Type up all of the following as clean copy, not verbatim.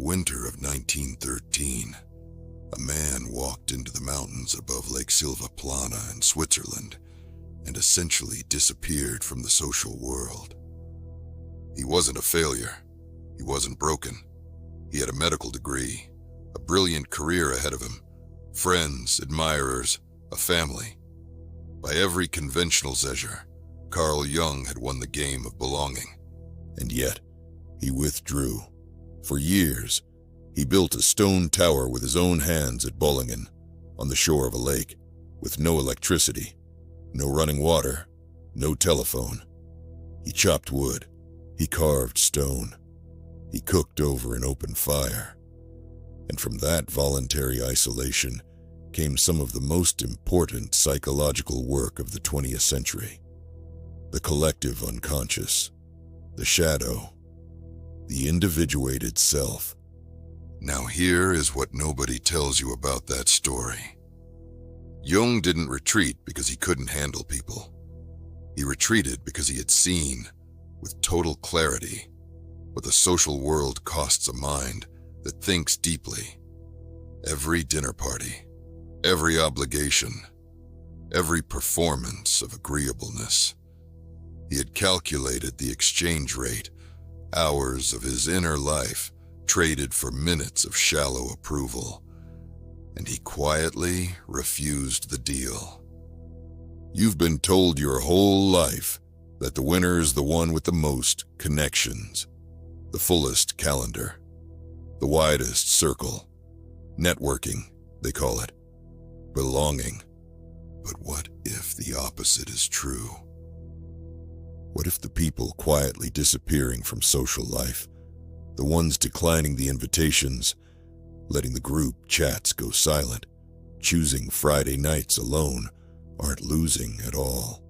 winter of 1913, a man walked into the mountains above Lake Silvaplana in Switzerland and essentially disappeared from the social world. He wasn't a failure. He wasn't broken. He had a medical degree, a brilliant career ahead of him, friends, admirers, a family. By every conventional measure, Carl Jung had won the game of belonging. And yet, he withdrew. For years, he built a stone tower with his own hands at Bollingen, on the shore of a lake, with no electricity, no running water, no telephone. He chopped wood. He carved stone. He cooked over an open fire. And from that voluntary isolation came some of the most important psychological work of the 20th century. The collective unconscious, the shadow, the individuated self. Now here is what nobody tells you about that story. Jung didn't retreat because he couldn't handle people. He retreated because he had seen, with total clarity, what the social world costs a mind that thinks deeply. Every dinner party, every obligation, every performance of agreeableness. He had calculated the exchange rate, hours of his inner life traded for minutes of shallow approval, and he quietly refused the deal. You've been told your whole life that the winner is the one with the most connections, the fullest calendar, the widest circle. Networking, they call it. Belonging. But what if the opposite is true? What if the people quietly disappearing from social life, the ones declining the invitations, letting the group chats go silent, choosing Friday nights alone, aren't losing at all?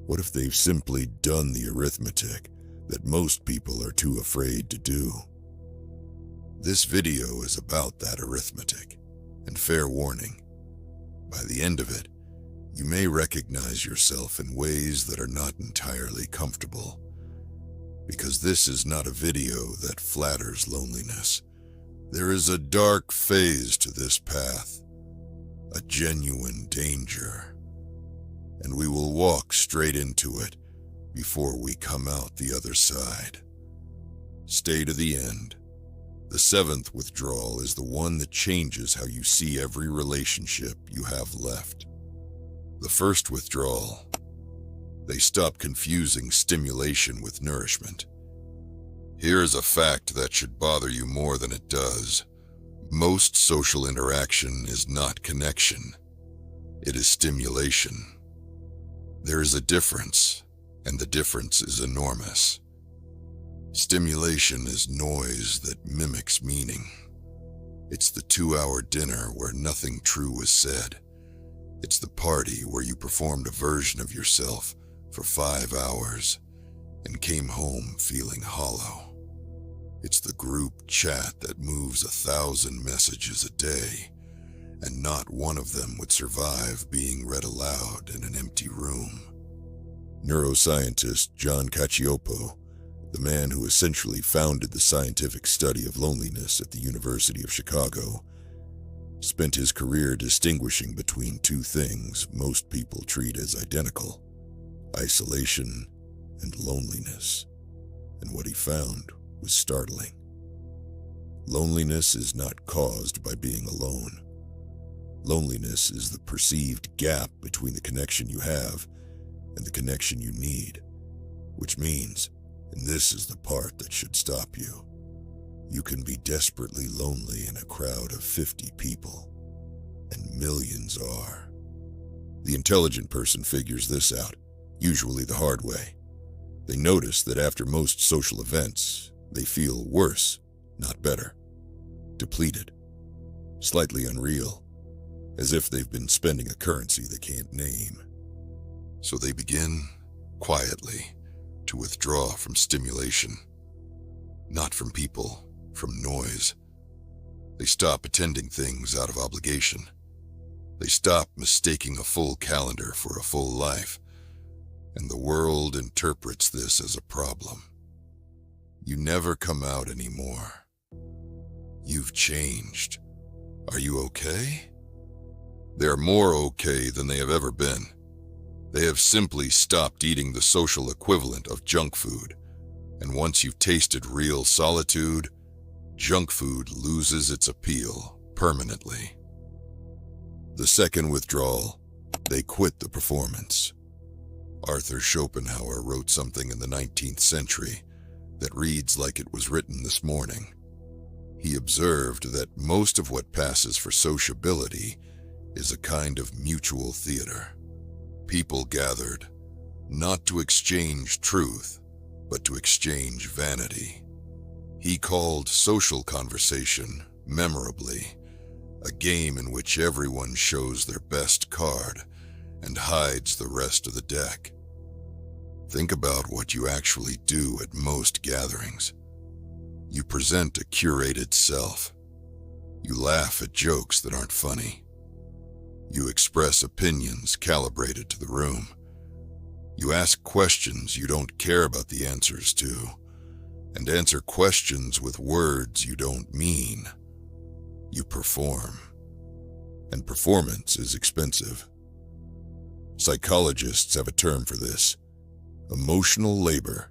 What if they've simply done the arithmetic that most people are too afraid to do? This video is about that arithmetic, and fair warning, by the end of it, you may recognize yourself in ways that are not entirely comfortable, because this is not a video that flatters loneliness. There is a dark phase to this path, a genuine danger, and we will walk straight into it before we come out the other side. Stay to the end. The seventh withdrawal is the one that changes how you see every relationship you have left. The first withdrawal, they stop confusing stimulation with nourishment. Here is a fact that should bother you more than it does. Most social interaction is not connection. It is stimulation. There is a difference, and the difference is enormous. Stimulation is noise that mimics meaning. It's the 2-hour dinner where nothing true was said. It's the party where you performed a version of yourself for 5 hours and came home feeling hollow. It's the group chat that moves 1,000 messages a day, and not one of them would survive being read aloud in an empty room. Neuroscientist John Cacioppo, the man who essentially founded the scientific study of loneliness at the University of Chicago, spent his career distinguishing between two things most people treat as identical: isolation and loneliness. And what he found was startling. Loneliness is not caused by being alone. Loneliness is the perceived gap between the connection you have and the connection you need, which means, and this is the part that should stop you, you can be desperately lonely in a crowd of 50 people, and millions are. The intelligent person figures this out, usually the hard way. They notice that after most social events, they feel worse, not better. Depleted, slightly unreal, as if they've been spending a currency they can't name. So they begin, quietly, to withdraw from stimulation. Not from people, from noise. They stop attending things out of obligation. They stop mistaking a full calendar for a full life, and the world interprets this as a problem. You never come out anymore. You've changed. Are you okay? They are more okay than they have ever been. They have simply stopped eating the social equivalent of junk food, and once you've tasted real solitude, junk food loses its appeal permanently. The second withdrawal, they quit the performance. Arthur Schopenhauer wrote something in the 19th century that reads like it was written this morning. He observed that most of what passes for sociability is a kind of mutual theater. People gathered, not to exchange truth, but to exchange vanity. He called social conversation, memorably, a game in which everyone shows their best card and hides the rest of the deck. Think about what you actually do at most gatherings. You present a curated self. You laugh at jokes that aren't funny. You express opinions calibrated to the room. You ask questions you don't care about the answers to, and answer questions with words you don't mean. You perform. And performance is expensive. Psychologists have a term for this: emotional labor,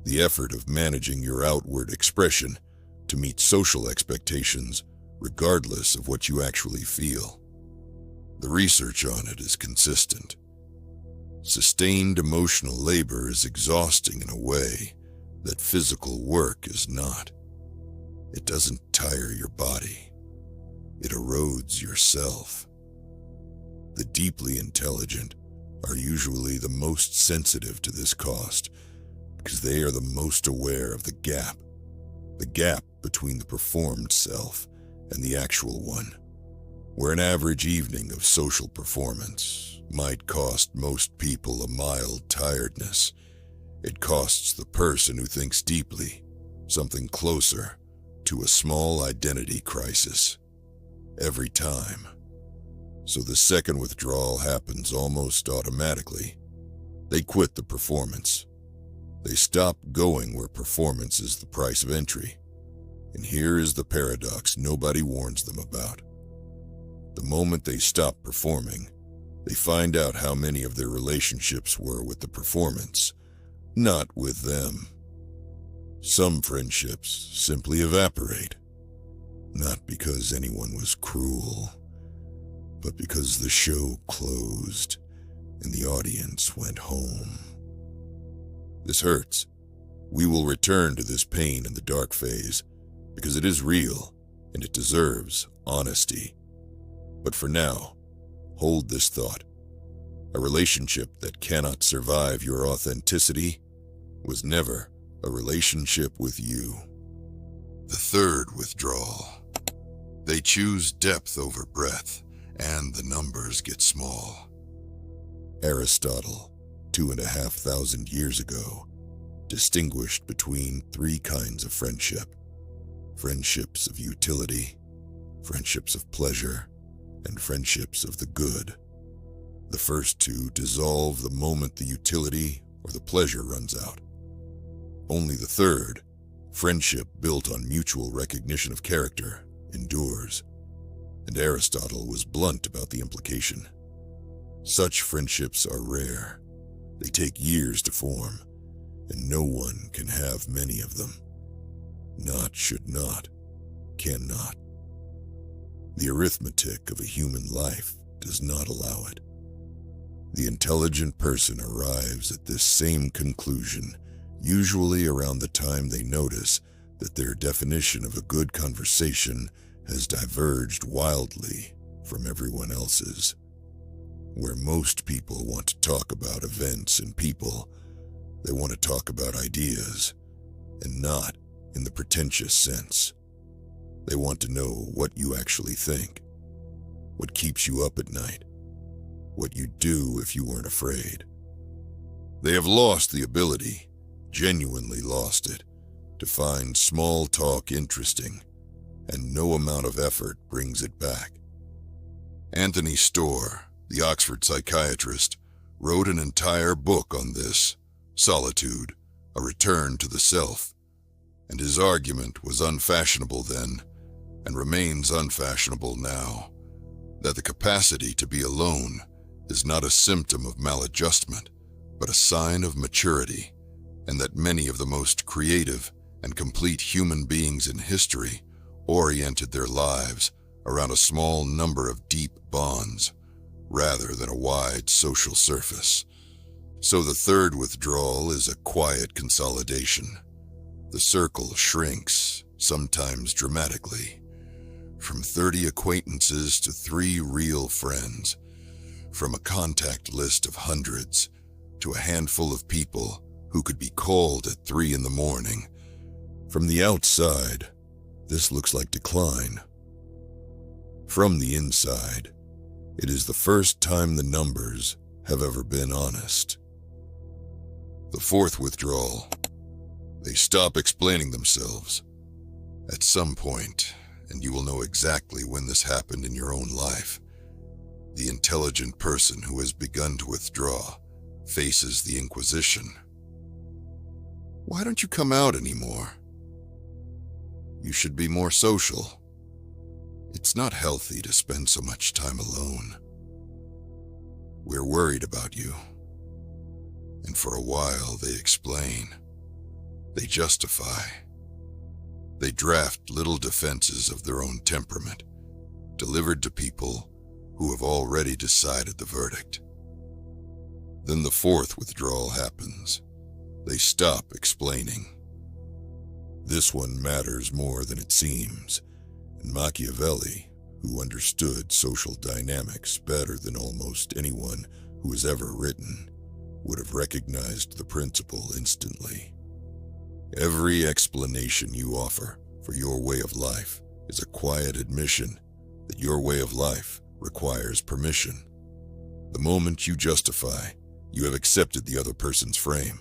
the effort of managing your outward expression to meet social expectations regardless of what you actually feel. The research on it is consistent. Sustained emotional labor is exhausting in a way that physical work is not. It doesn't tire your body. It erodes yourself. The deeply intelligent are usually the most sensitive to this cost because they are the most aware of the gap between the performed self and the actual one, where an average evening of social performance might cost most people a mild tiredness. It costs the person who thinks deeply something closer to a small identity crisis every time. So the second withdrawal happens almost automatically. They quit the performance. They stop going where performance is the price of entry. And here is the paradox nobody warns them about. The moment they stop performing, they find out how many of their relationships were with the performance, not with them. Some friendships simply evaporate, not because anyone was cruel, but because the show closed and the audience went home. This hurts. We will return to this pain in the dark phase because it is real and it deserves honesty. But for now, hold this thought. A relationship that cannot survive your authenticity was never a relationship with you. The third withdrawal. They choose depth over breadth, and the numbers get small. Aristotle, 2,500 years ago, distinguished between three kinds of friendship: friendships of utility, friendships of pleasure, and friendships of the good. The first two dissolve the moment the utility or the pleasure runs out. Only the third, friendship built on mutual recognition of character, endures. And Aristotle was blunt about the implication. Such friendships are rare. They take years to form, and no one can have many of them. Not, should not, cannot. The arithmetic of a human life does not allow it. The intelligent person arrives at this same conclusion, usually around the time they notice that their definition of a good conversation has diverged wildly from everyone else's. Where most people want to talk about events and people, they want to talk about ideas, and not in the pretentious sense. They want to know what you actually think, what keeps you up at night, what you'd do if you weren't afraid. They have lost the ability, genuinely lost it, to find small talk interesting, and no amount of effort brings it back. Anthony Storr, the Oxford psychiatrist, wrote an entire book on this, Solitude, A Return to the Self, and his argument was unfashionable then, and remains unfashionable now, that the capacity to be alone is not a symptom of maladjustment, but a sign of maturity, and that many of the most creative and complete human beings in history oriented their lives around a small number of deep bonds, rather than a wide social surface. So the third withdrawal is a quiet consolidation. The circle shrinks, sometimes dramatically, from 30 acquaintances to 3 real friends, from a contact list of hundreds to a handful of people who could be called at 3 in the morning. From the outside, this looks like decline. From the inside, it is the first time the numbers have ever been honest. The fourth withdrawal. They stop explaining themselves. At some point, and you will know exactly when this happened in your own life, the intelligent person who has begun to withdraw faces the Inquisition. Why don't you come out anymore? You should be more social. It's not healthy to spend so much time alone. We're worried about you. And for a while they explain. They justify. They draft little defenses of their own temperament, delivered to people who have already decided the verdict. Then the fourth withdrawal happens. They stop explaining. This one matters more than it seems, and Machiavelli, who understood social dynamics better than almost anyone who has ever written, would have recognized the principle instantly. Every explanation you offer for your way of life is a quiet admission that your way of life requires permission. The moment you justify, you have accepted the other person's frame.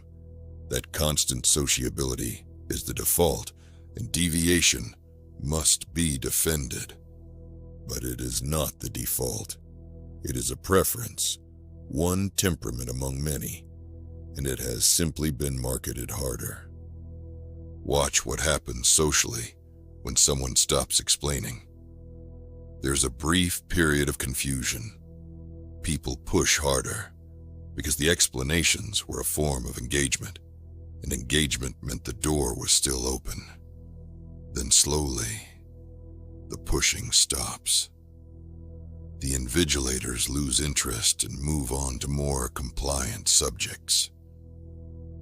That constant sociability is the default, and deviation must be defended. But it is not the default. It is a preference, one temperament among many, and it has simply been marketed harder. Watch what happens socially when someone stops explaining. There's a brief period of confusion. People push harder because the explanations were a form of engagement, and engagement meant the door was still open. Then slowly, the pushing stops. The invigilators lose interest and move on to more compliant subjects.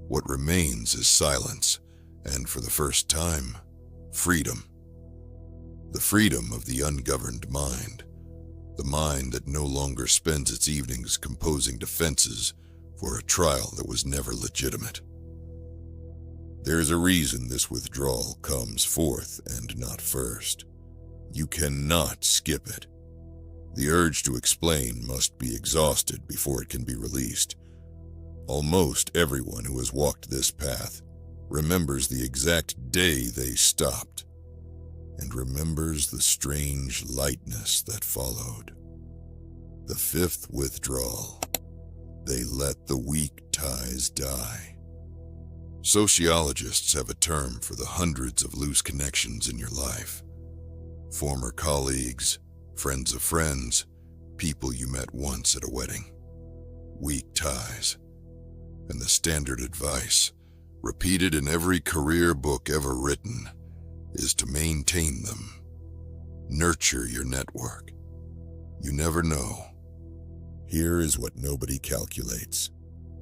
What remains is silence, and for the first time, freedom. The freedom of the ungoverned mind, the mind that no longer spends its evenings composing defenses for a trial that was never legitimate. There's a reason this withdrawal comes fourth and not first. You cannot skip it. The urge to explain must be exhausted before it can be released. Almost everyone who has walked this path remembers the exact day they stopped, and remembers the strange lightness that followed. The fifth withdrawal. They let the weak ties die. Sociologists have a term for the hundreds of loose connections in your life. Former colleagues, friends of friends, people you met once at a wedding. Weak ties. And the standard advice, repeated in every career book ever written, is to maintain them. Nurture your network. You never know. Here is what nobody calculates: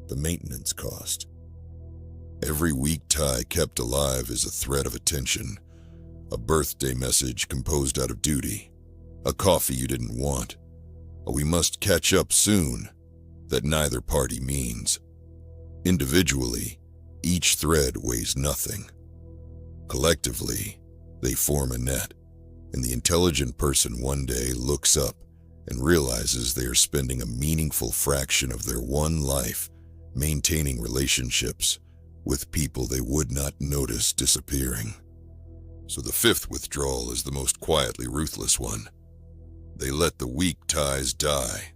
the maintenance cost. Every weak tie kept alive is a thread of attention, a birthday message composed out of duty, a coffee you didn't want, a "we must catch up soon" that neither party means. Individually, each thread weighs nothing. Collectively, they form a net, and the intelligent person one day looks up and realizes they are spending a meaningful fraction of their one life maintaining relationships with people they would not notice disappearing. So the fifth withdrawal is the most quietly ruthless one. They let the weak ties die,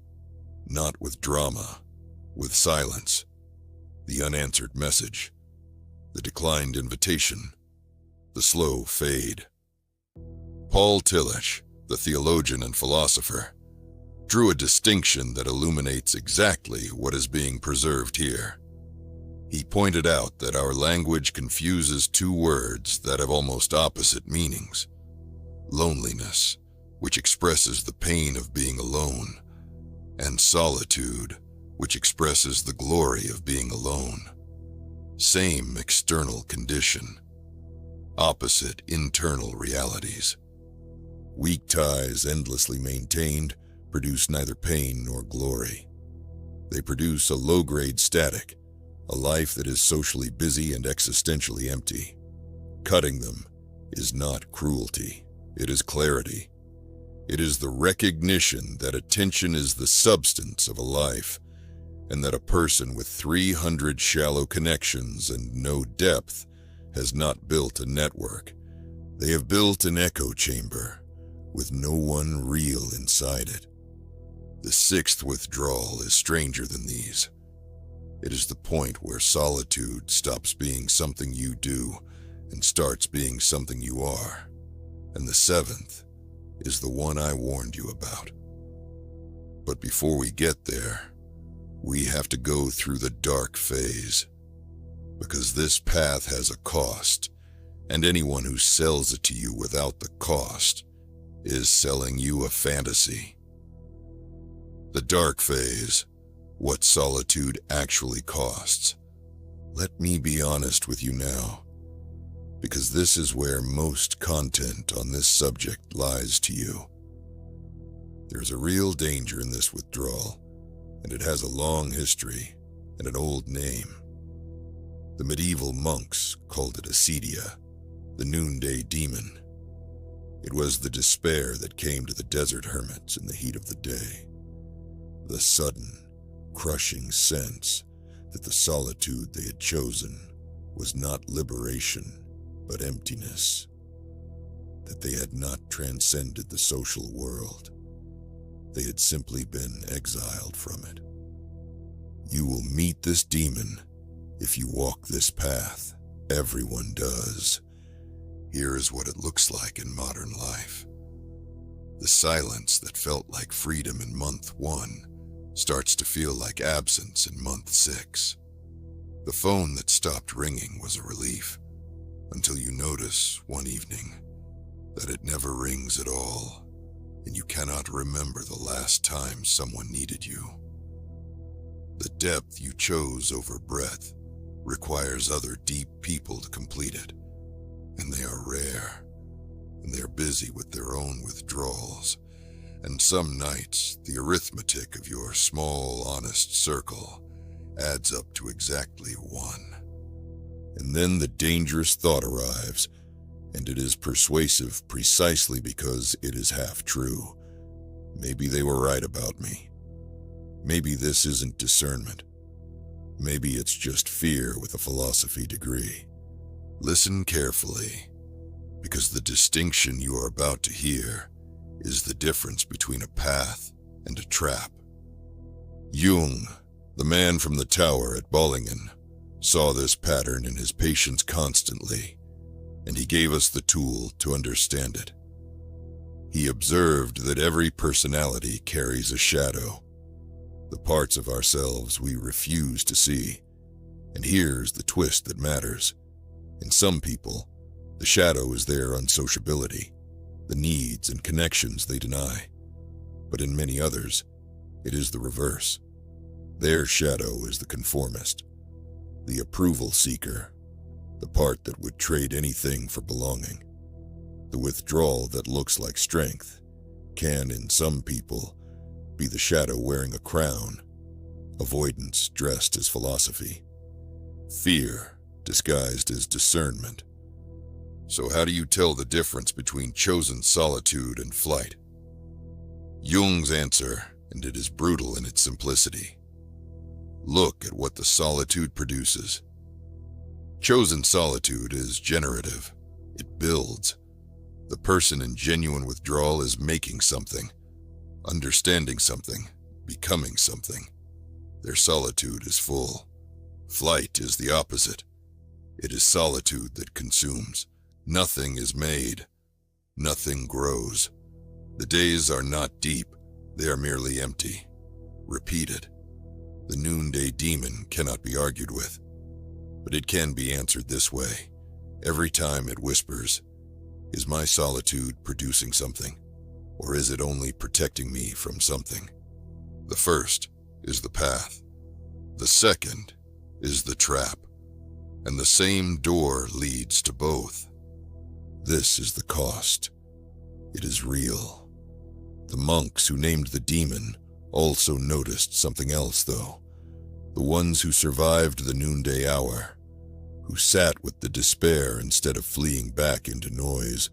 not with drama, with silence, the unanswered message, the declined invitation, the slow fade. Paul Tillich, the theologian and philosopher, drew a distinction that illuminates exactly what is being preserved here. He pointed out that our language confuses two words that have almost opposite meanings: loneliness, which expresses the pain of being alone, and solitude, which expresses the glory of being alone. Same external condition, opposite internal realities. Weak ties endlessly maintained produce neither pain nor glory. They produce a low-grade static, a life that is socially busy and existentially empty. Cutting them is not cruelty, it is clarity. It is the recognition that attention is the substance of a life, and that a person with 300 shallow connections and no depth has not built a network. They have built an echo chamber with no one real inside it. The sixth withdrawal is stranger than these. It is the point where solitude stops being something you do and starts being something you are. And the seventh is the one I warned you about. But before we get there, we have to go through the dark phase. Because this path has a cost, and anyone who sells it to you without the cost is selling you a fantasy. The dark phase, what solitude actually costs. Let me be honest with you now, because this is where most content on this subject lies to you. There's a real danger in this withdrawal, and it has a long history and an old name. The medieval monks called it acedia, the noonday demon. It was the despair that came to the desert hermits in the heat of the day. The sudden, crushing sense that the solitude they had chosen was not liberation, but emptiness. That they had not transcended the social world. They had simply been exiled from it. You will meet this demon if you walk this path. Everyone does. Here is what it looks like in modern life. The silence that felt like freedom in month 1 starts to feel like absence in month 6. The phone that stopped ringing was a relief, until you notice one evening that it never rings at all, and you cannot remember the last time someone needed you. The depth you chose over breadth requires other deep people to complete it, and they are rare, and they are busy with their own withdrawals, and some nights the arithmetic of your small, honest circle adds up to exactly 1. And then the dangerous thought arrives, and it is persuasive precisely because it is half true. Maybe they were right about me. Maybe this isn't discernment. Maybe it's just fear with a philosophy degree. Listen carefully, because the distinction you are about to hear is the difference between a path and a trap. Jung, the man from the tower at Bollingen, saw this pattern in his patients constantly, and he gave us the tool to understand it. He observed that every personality carries a shadow, the parts of ourselves we refuse to see. And here's the twist that matters. In some people, the shadow is their unsociability, the needs and connections they deny. But in many others, it is the reverse. Their shadow is the conformist, the approval seeker, the part that would trade anything for belonging. The withdrawal that looks like strength can, in some people, be the shadow wearing a crown, avoidance dressed as philosophy, fear disguised as discernment. So how do you tell the difference between chosen solitude and flight? Jung's answer, and it is brutal in its simplicity. Look at what the solitude produces. Chosen solitude is generative. It builds. The person in genuine withdrawal is making something, understanding something, becoming something. Their solitude is full. Flight is the opposite. It is solitude that consumes. Nothing is made. Nothing grows. The days are not deep, they are merely empty. Repeated. The noonday demon cannot be argued with, but it can be answered this way. Every time it whispers, is my solitude producing something, or is it only protecting me from something? The first is the path. The second is the trap, and the same door leads to both. This is the cost. It is real. The monks who named the demon also noticed something else, though. The ones who survived the noonday hour, who sat with the despair instead of fleeing back into noise,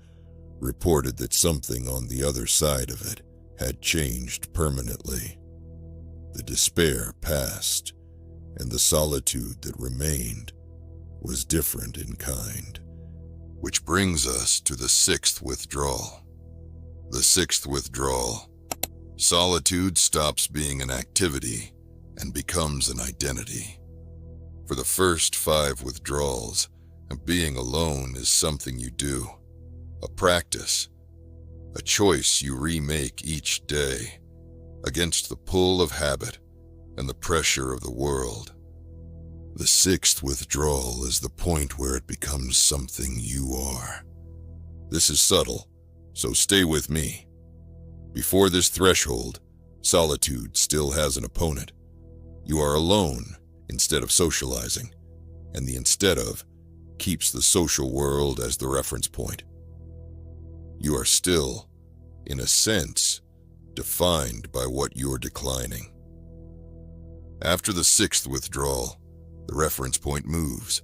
reported that something on the other side of it had changed permanently. The despair passed, and the solitude that remained was different in kind. Which brings us to the sixth withdrawal. The sixth withdrawal. Solitude stops being an activity and becomes an identity. For the first 5 withdrawals, being alone is something you do, a practice, a choice you remake each day against the pull of habit and the pressure of the world. The sixth withdrawal is the point where it becomes something you are. This is subtle, so stay with me. Before this threshold, solitude still has an opponent. You are alone instead of socializing, and the instead of keeps the social world as the reference point. You are still, in a sense, defined by what you're declining. After the sixth withdrawal, the reference point moves.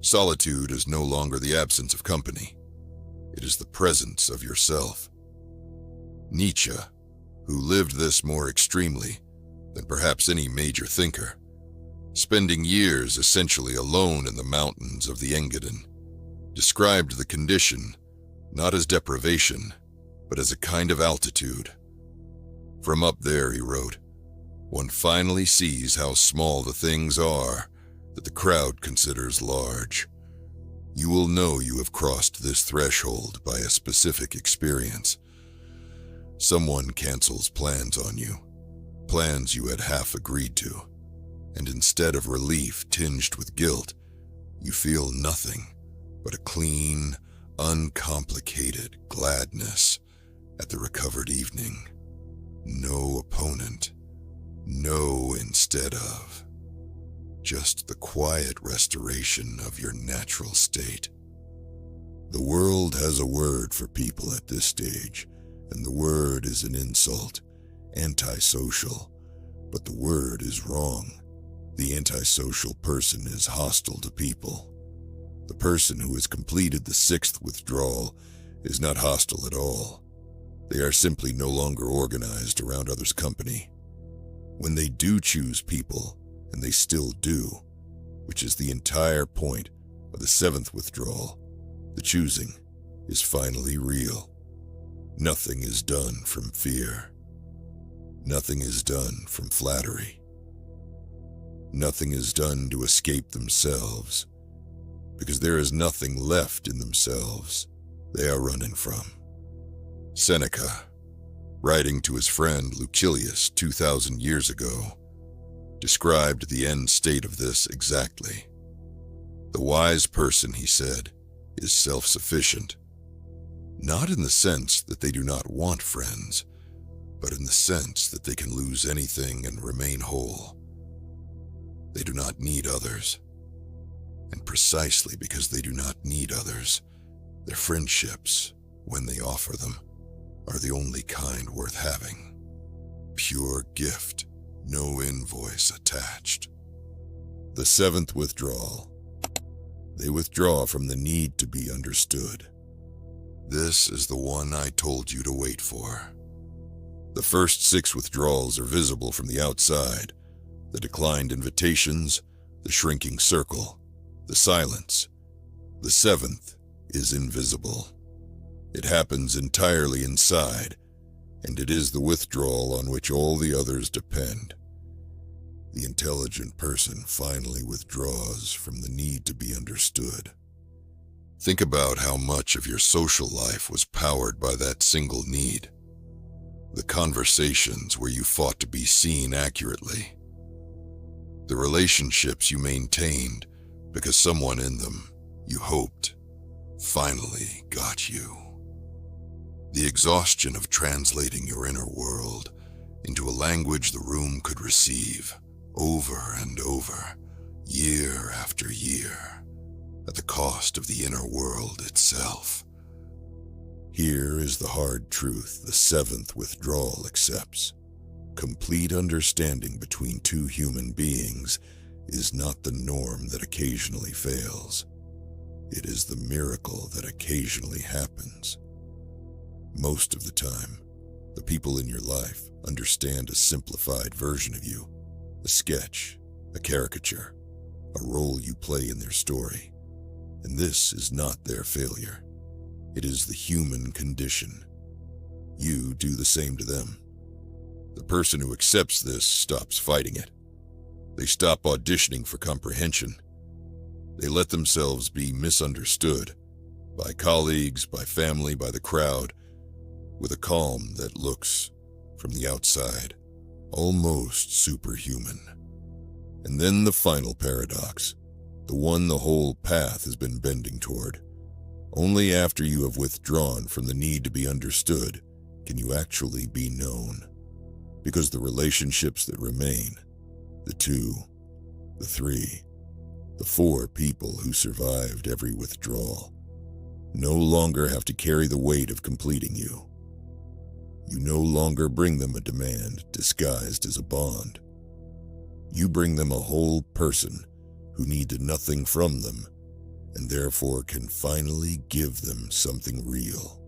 Solitude is no longer the absence of company. It is the presence of yourself. Nietzsche, who lived this more extremely than perhaps any major thinker, spending years essentially alone in the mountains of the Engadin, described the condition not as deprivation, but as a kind of altitude. From up there, he wrote, one finally sees how small the things are that the crowd considers large. You will know you have crossed this threshold by a specific experience. Someone cancels plans on you, plans you had half agreed to, and instead of relief tinged with guilt, you feel nothing but a clean, uncomplicated gladness at the recovered evening. No opponent, no instead of. Just the quiet restoration of your natural state. The world has a word for people at this stage, and the word is an insult, antisocial, but the word is wrong. The antisocial person is hostile to people. The person who has completed the sixth withdrawal is not hostile at all. They are simply no longer organized around others' company. When they do choose people, and they still do, which is the entire point of the seventh withdrawal, the choosing is finally real. Nothing is done from fear. Nothing is done from flattery. Nothing is done to escape themselves, because there is nothing left in themselves they are running from. Seneca, writing to his friend Lucilius 2,000 years ago, described the end state of this exactly. The wise person, he said, is self-sufficient, not in the sense that they do not want friends, but in the sense that they can lose anything and remain whole. They do not need others, and precisely because they do not need others, their friendships, when they offer them, are the only kind worth having. Pure gift, no invoice attached. The seventh withdrawal. They withdraw from the need to be understood. This is the one I told you to wait for. The first 6 withdrawals are visible from the outside: the declined invitations, the shrinking circle, the silence. The 7th is invisible. It happens entirely inside, and it is the withdrawal on which all the others depend. The intelligent person finally withdraws from the need to be understood. Think about how much of your social life was powered by that single need. The conversations where you fought to be seen accurately. The relationships you maintained because someone in them, you hoped, finally got you. The exhaustion of translating your inner world into a language the room could receive over and over, year after year, at the cost of the inner world itself. Here is the hard truth the seventh withdrawal accepts. Complete understanding between two human beings is not the norm that occasionally fails. It is the miracle that occasionally happens. Most of the time, the people in your life understand a simplified version of you, a sketch, a caricature, a role you play in their story. And this is not their failure. It is the human condition. You do the same to them. The person who accepts this stops fighting it. They stop auditioning for comprehension. They let themselves be misunderstood by colleagues, by family, by the crowd, with a calm that looks, from the outside, almost superhuman. And then the final paradox, the one the whole path has been bending toward. Only after you have withdrawn from the need to be understood can you actually be known. Because the relationships that remain, the 2, the 3, the 4 people who survived every withdrawal, no longer have to carry the weight of completing you. You no longer bring them a demand disguised as a bond. You bring them a whole person who needed nothing from them and therefore can finally give them something real.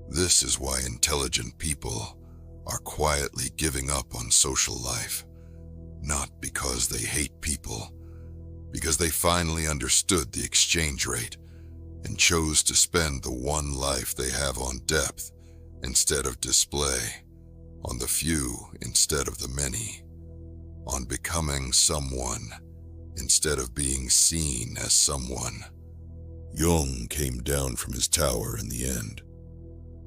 This is why intelligent people are quietly giving up on social life, not because they hate people, because they finally understood the exchange rate and chose to spend the one life they have on depth instead of display, on the few instead of the many, on becoming someone instead of being seen as someone. Jung came down from his tower in the end,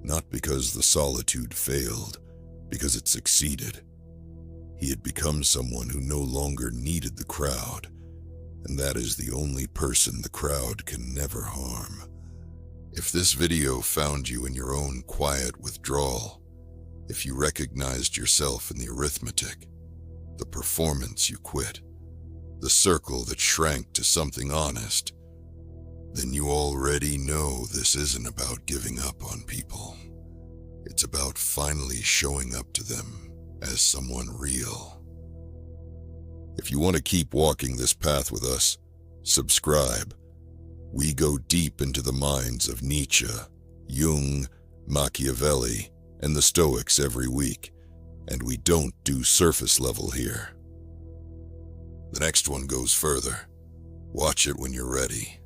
not because the solitude failed, because it succeeded. He had become someone who no longer needed the crowd, and that is the only person the crowd can never harm. If this video found you in your own quiet withdrawal, if you recognized yourself in the arithmetic, the performance you quit, the circle that shrank to something honest, then you already know this isn't about giving up on people. It's about finally showing up to them as someone real. If you want to keep walking this path with us, subscribe. We go deep into the minds of Nietzsche, Jung, Machiavelli, and the Stoics every week, and we don't do surface level here. The next one goes further. Watch it when you're ready.